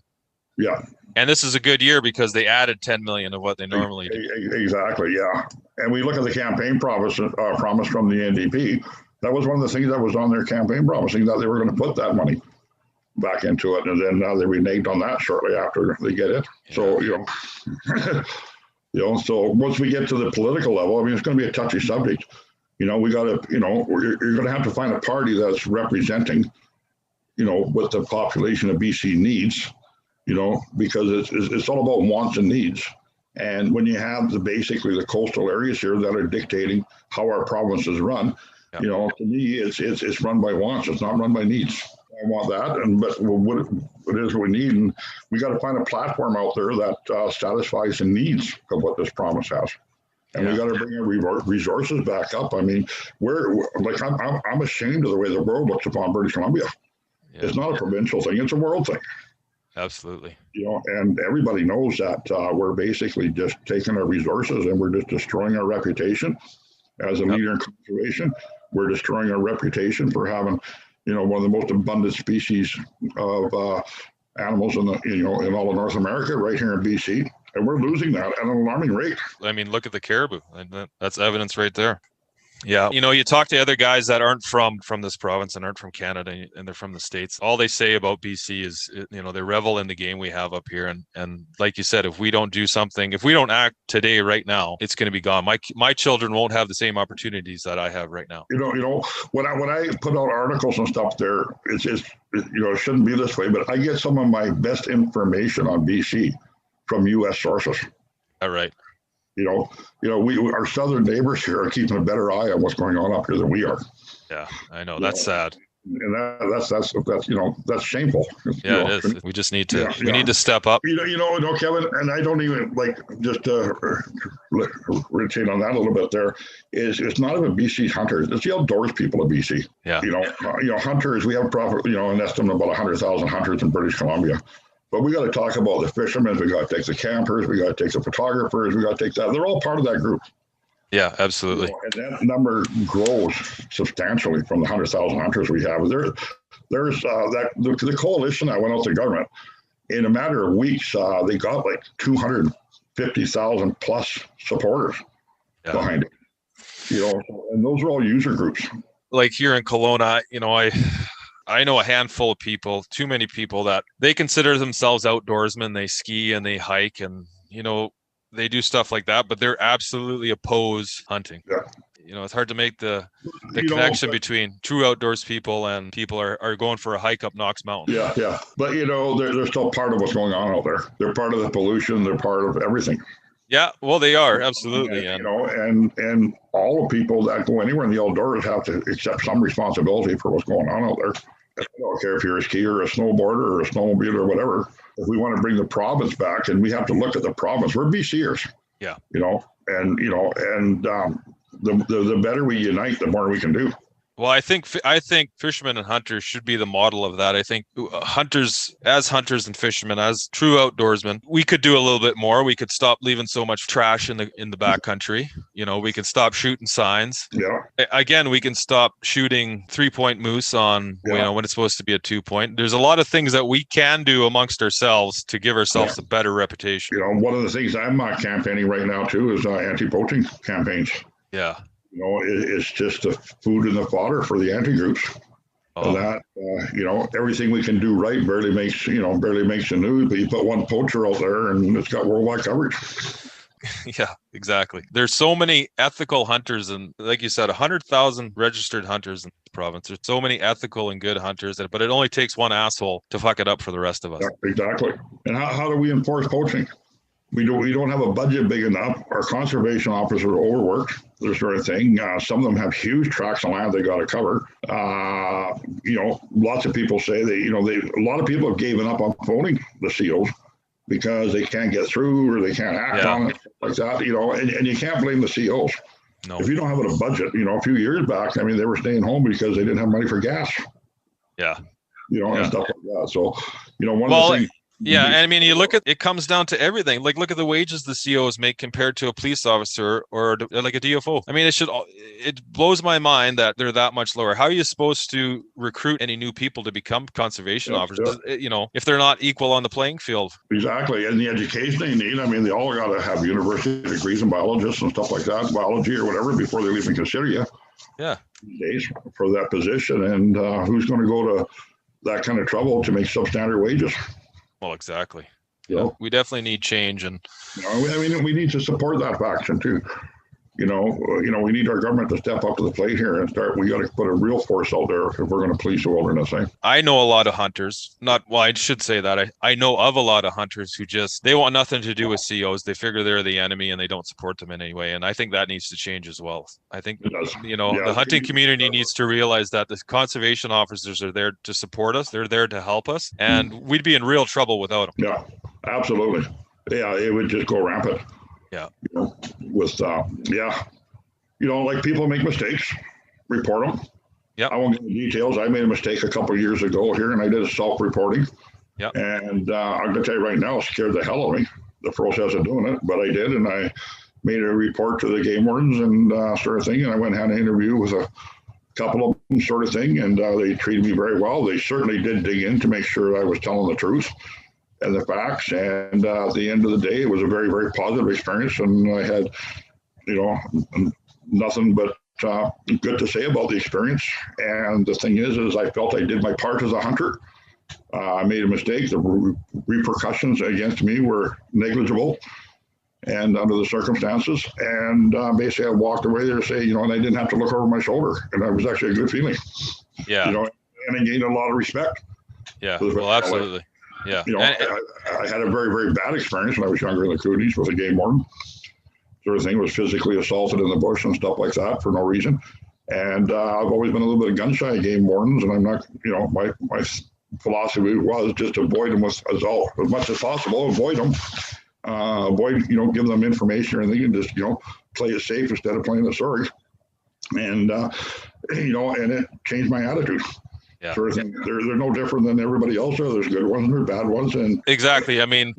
Yeah. And this is a good year because they added 10 million of what they normally do. Exactly. Yeah. And we look at the campaign promise from the NDP. That was one of the things that was on their campaign promising, that they were going to put that money back into it. And then they reneged on that shortly after they get it. Yeah. So, so once we get to the political level, I mean, it's going to be a touchy subject. We got to, you're going to have to find a party that's representing, what the population of BC needs, because it's all about wants and needs. And when you have basically the coastal areas here that are dictating how our province is run, to me, it's run by wants. It's not run by needs. I want that, but what is what we need, and we got to find a platform out there that satisfies the needs of what this province has. And we got to bring our resources back up. I mean, I'm ashamed of the way the world looks upon British Columbia. Yeah. It's not a provincial thing; it's a world thing. Absolutely. And everybody knows that we're basically just taking our resources and we're just destroying our reputation as a leader in conservation. We're destroying our reputation for having, one of the most abundant species of animals in all of North America, right here in BC. And we're losing that at an alarming rate. I mean, look at the caribou. That's evidence right there. Yeah. You talk to other guys that aren't from this province and aren't from Canada, and they're from the States. All they say about BC is, they revel in the game we have up here. And like you said, if we don't do something, if we don't act today, right now, it's going to be gone. My children won't have the same opportunities that I have right now. When I put out articles and stuff there, it shouldn't be this way, but I get some of my best information on BC from U.S. sources. All right. Our southern neighbors here are keeping a better eye on what's going on up here than we are. Yeah, I know. That's sad. And that's shameful. Yeah, it is. We just need to need to step up. Kevin, and I don't even just retain on that a little bit there, it's not even BC's hunters, it's the outdoors people of BC. Yeah. Hunters, we have an estimate of about 100,000 hunters in British Columbia. But we got to talk about the fishermen. We got to take the campers. We got to take the photographers. We got to take that. They're all part of that group. Yeah, absolutely. And that number grows substantially from the 100,000 hunters we have. There's the coalition that went out to government. In a matter of weeks, they got 250,000 plus supporters behind it. And those are all user groups. Like here in Kelowna, I know a handful of people, too many people, that they consider themselves outdoorsmen. They ski and they hike and, they do stuff like that, but they're absolutely opposed hunting. Yeah. It's hard to make the connection between true outdoors people and people are going for a hike up Knox Mountain. Yeah. But, they're still part of what's going on out there. They're part of the pollution. They're part of everything. Yeah, well, they are, absolutely. And all the people that go anywhere in the outdoors have to accept some responsibility for what's going on out there. I don't care if you're a skier or a snowboarder or a snowmobiler or whatever. If we want to bring the province back, and we have to look at the province, we're BCers. Yeah. The better we unite, the more we can do. Well, I think fishermen and hunters should be the model of that. I think hunters and fishermen, as true outdoorsmen, we could do a little bit more. We could stop leaving so much trash in the backcountry. We can stop shooting signs. Yeah. Again, we can stop shooting 3-point moose on when it's supposed to be a 2-point. There's a lot of things that we can do amongst ourselves to give ourselves a better reputation. One of the things I'm campaigning right now too is anti-poaching campaigns. Yeah. It's just the food and the fodder for the anti-groups. Oh. That, everything we can do right barely makes the news, but you put one poacher out there and it's got worldwide coverage. Yeah, exactly. There's so many ethical hunters, and like you said, 100,000 registered hunters in the province. There's so many ethical and good hunters, but it only takes one asshole to fuck it up for the rest of us. Yeah, exactly. And how do we enforce poaching? We don't have a budget big enough. Our conservation officers are overworked, this sort of thing. Some of them have huge tracts of land they got to cover. Lots of people say a lot of people have given up on voting the COs because they can't get through or they can't act on it like that. And you can't blame the COs. No. If you don't have a budget, a few years back, they were staying home because they didn't have money for gas. Yeah. And stuff like that. So, one of the things. Yeah, and you look at it comes down to everything. Like, look at the wages the COs make compared to a police officer or like a DFO. It blows my mind that they're that much lower. How are you supposed to recruit any new people to become conservation officers? Yeah. If they're not equal on the playing field. Exactly, and the education they need. They all got to have university degrees in biologists and stuff like that, biology or whatever, before they even consider you. Yeah. These days for that position, and who's going to go to that kind of trouble to make substandard wages? Well, exactly. Yeah, we definitely need change, and we need to support that faction too. We need our government to step up to the plate here and start. We got to put a real force out there if we're going to police the wilderness. I know a lot of hunters. I should say that I know of a lot of hunters who they want nothing to do with COs. They figure they're the enemy and they don't support them in any way. And I think that needs to change as well. I think the hunting community needs to realize that the conservation officers are there to support us. They're there to help us, and we'd be in real trouble without them. Yeah, absolutely. Yeah, it would just go rampant. Yeah. Like people make mistakes, report them. Yeah. I won't get into details. I made a mistake a couple of years ago here, and I did a self-reporting. Yeah. And I'm going to tell you right now, it scared the hell out of me, the process of doing it. But I did, and I made a report to the game wardens and sort of thing. And I went and had an interview with a couple of them, sort of thing. And they treated me very well. They certainly did dig in to make sure I was telling the truth and the facts. And at the end of the day, it was a very, very positive experience. And I had, nothing but good to say about the experience. And the thing is I felt I did my part as a hunter. I made a mistake. The repercussions against me were negligible and under the circumstances. And basically I walked away there to say, and I didn't have to look over my shoulder. And that was actually a good feeling. Yeah. And I gained a lot of respect. Yeah, well, absolutely. Yeah. I had a very, very bad experience when I was younger in the Coonies with a game warden. Sort of thing, was physically assaulted in the bush and stuff like that for no reason. And I've always been a little bit of gun shy game wardens, and I'm not, my philosophy was just to avoid them as much as possible, avoid them, give them information or anything, and just, play it safe instead of playing it sorry. And, and it changed my attitude. Yeah. sort of thing. They're no different than everybody else. There's good ones and there's bad ones, and exactly. I mean,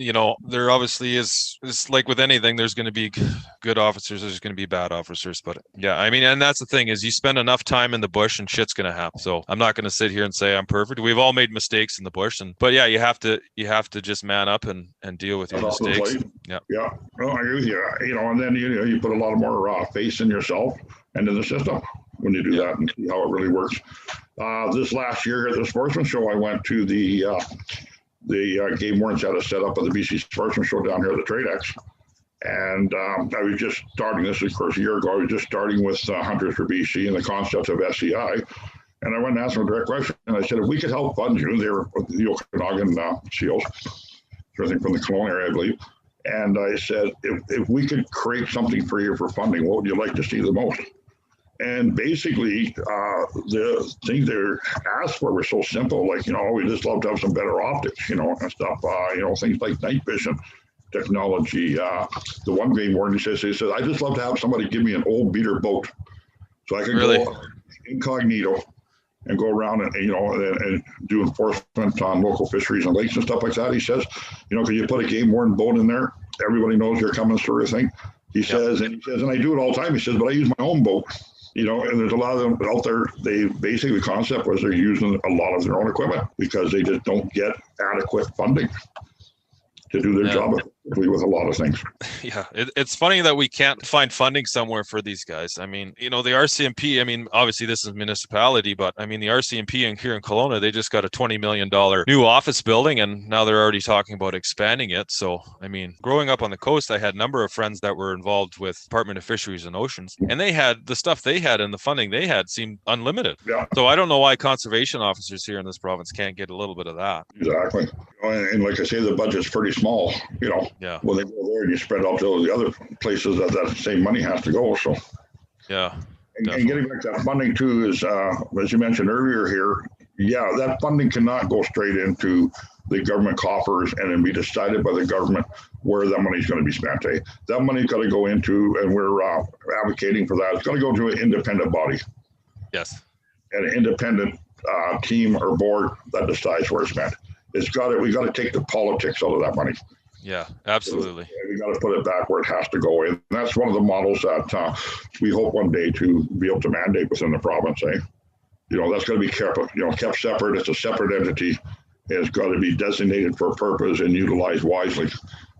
there obviously is like with anything. There's going to be good officers. There's going to be bad officers. But yeah, I mean, and that's the thing is, you spend enough time in the bush, and shit's going to happen. So I'm not going to sit here and say I'm perfect. We've all made mistakes in the bush, but yeah, you have to just man up and deal with your mistakes. Yeah. Well, I agree with you. And then you put a lot more faith in yourself and in the system when you do that and see how it really works. This last year at the Sportsman Show, I went to the game wardens had a set up at the BC Sportsman Show down here at the TradeX. And I was just starting, this is of course a year ago, I was just starting with Hunters for BC and the concept of SCI. And I went and asked them a direct question. And I said, if we could help fund you, they were the Okanagan SEALs, everything from the Kelowna area, I believe. And I said, if we could create something for you for funding, what would you like to see the most? And basically, the things they asked for were so simple, like, we just love to have some better optics, and stuff, things like night vision technology. The one game warden he says, I just love to have somebody give me an old beater boat so I can go incognito and go around and do enforcement on local fisheries and lakes and stuff like that. He says, because you put a game warden boat in there, everybody knows you're coming, sort of thing. He says, and I do it all the time. He says, but I use my own boat. And there's a lot of them out there. They basically, the concept was they're using a lot of their own equipment because they just don't get adequate funding to do their job with a lot of things. Yeah, it's funny that we can't find funding somewhere for these guys. I mean, the RCMP, I mean, obviously this is municipality, but I mean, the RCMP here in Kelowna, they just got a $20 million new office building, and now they're already talking about expanding it. So, I mean, growing up on the coast, I had a number of friends that were involved with Department of Fisheries and Oceans, and they had the stuff they had and the funding they had seemed unlimited. Yeah. So I don't know why conservation officers here in this province can't get a little bit of that. Exactly. And like I say, the budget's pretty small, Yeah. When they go there and you spread out to the other places that same money has to go. So, yeah. And getting back to that funding too is, as you mentioned earlier here, that funding cannot go straight into the government coffers and then be decided by the government where that money is going to be spent. That money's got to go into, and we're advocating for that, it's got to go to an independent body. Yes. And an independent team or board that decides where it's spent. We got to take the politics out of that money. Yeah, absolutely. We got to put it back where it has to go. And that's one of the models that we hope one day to be able to mandate within the province. That's going to be kept separate. It's a separate entity. It's got to be designated for a purpose and utilized wisely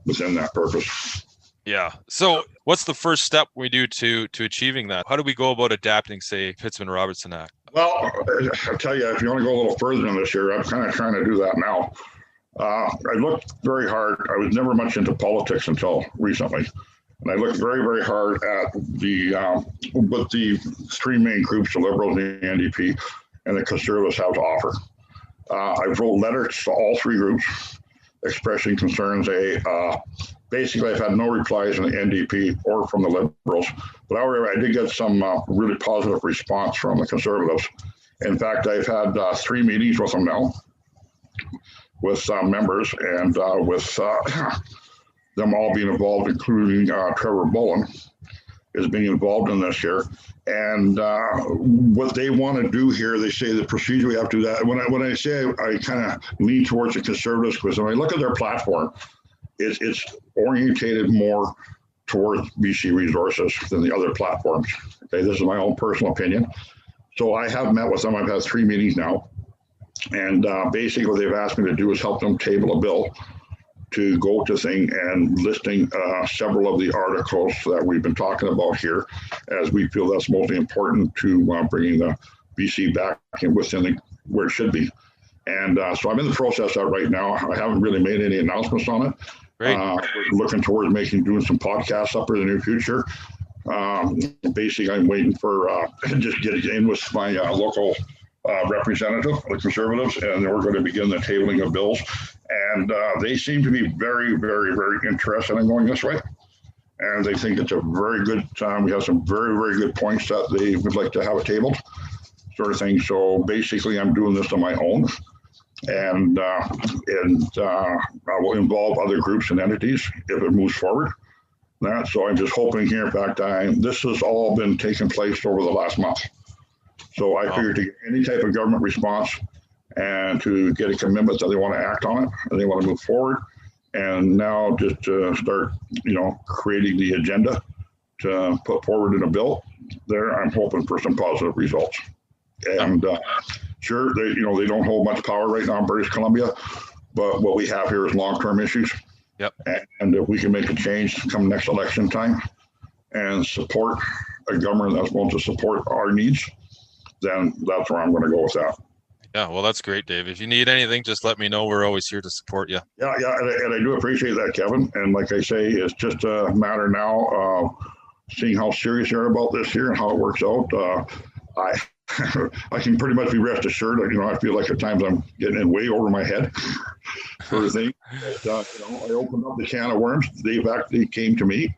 within that purpose. Yeah. So what's the first step we do to achieving that? How do we go about adapting, say, Pittsman-Robertson Act? Well, I'll tell you, if you want to go a little further in this year, I'm kind of trying to do that now. I looked very hard. I was never much into politics until recently. And I looked very, very hard at what the three main groups, the Liberals, the NDP, and the Conservatives have to offer. I wrote letters to all three groups expressing concerns. Basically, I've had no replies from the NDP or from the Liberals. But however, I did get some really positive response from the Conservatives. In fact, I've had 3 meetings with them now, with members, and with them all being involved, including Trevor Bullen is being involved in this here. And what they want to do here, they say the procedure we have to do that. When I say I kind of lean towards the Conservatives, because when I look at their platform, it's orientated more towards BC Resources than the other platforms. Okay, this is my own personal opinion. So I have met with them. I've had 3 meetings now. And basically what they've asked me to do is help them table a bill to go to thing and listing several of the articles that we've been talking about here, as we feel that's mostly important to bringing the BC back within where it should be. And so I'm in the process of right now. I haven't really made any announcements on it. We're looking towards doing some podcasts up in the near future. Basically, I'm waiting for just getting in with my local representative, the Conservatives, and then we're going to begin the tabling of bills. And they seem to be very, very, very interested in going this way. And they think it's a very good time. We have some very, very good points that they would like to have it tabled, sort of thing. So basically, I'm doing this on my own. And I will involve other groups and entities if it moves forward. So I'm just hoping here, in fact, this has all been taking place over the last month. So I figured to get any type of government response and to get a commitment that they want to act on it and they want to move forward. And now just to start, creating the agenda to put forward in a bill there, I'm hoping for some positive results. And sure, they don't hold much power right now in British Columbia, but what we have here is long-term issues. Yep. And if we can make a change come next election time and support a government that's willing to support our needs, then that's where I'm going to go with that. Yeah, well, that's great, Dave. If you need anything, just let me know. We're always here to support you. Yeah, and I do appreciate that, Kevin. And like I say, it's just a matter now of seeing how serious you are about this here and how it works out. I can pretty much be rest assured that, I feel like at times I'm getting in way over my head sort of thing. But, I opened up the can of worms. Dave actually came to me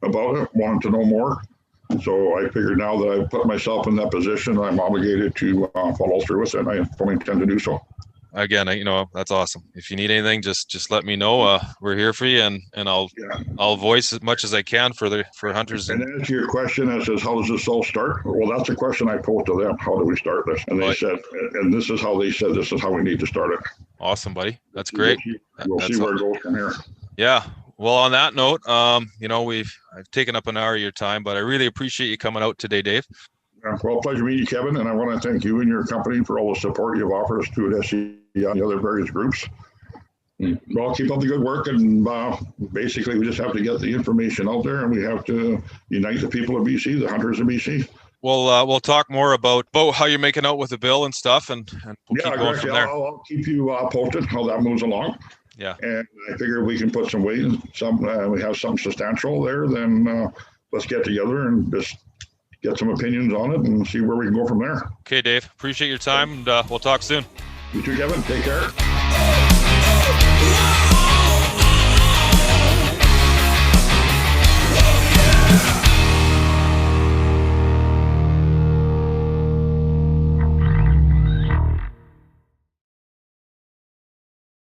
about it, wanted to know more. So I figured now that I've put myself in that position, I'm obligated to follow through with it, and I fully intend to do so. Again, that's awesome. If you need anything, just let me know. We're here for you, and I'll voice as much as I can for hunters. And to answer your question that says, how does this all start? Well, that's a question I posed to them. How do we start this? And they said, and this is how they said, this is how we need to start it. Awesome, buddy. That's great. We'll see where it goes from here. Yeah. Well, on that note, I've taken up an hour of your time, but I really appreciate you coming out today, Dave. Well, pleasure meeting you, Kevin, and I want to thank you and your company for all the support you've offered us to at SCI and the other various groups. Well, keep up the good work, and basically we just have to get the information out there, and we have to unite the people of BC, the hunters of BC. We'll talk more about how you're making out with the bill and stuff, and we'll keep going from there. I'll keep you posted how that moves along. Yeah. And I figure we can put some weight in we have something substantial there, then let's get together and just get some opinions on it and see where we can go from there. Okay, Dave. Appreciate your time, and we'll talk soon. You too, Kevin. Take care.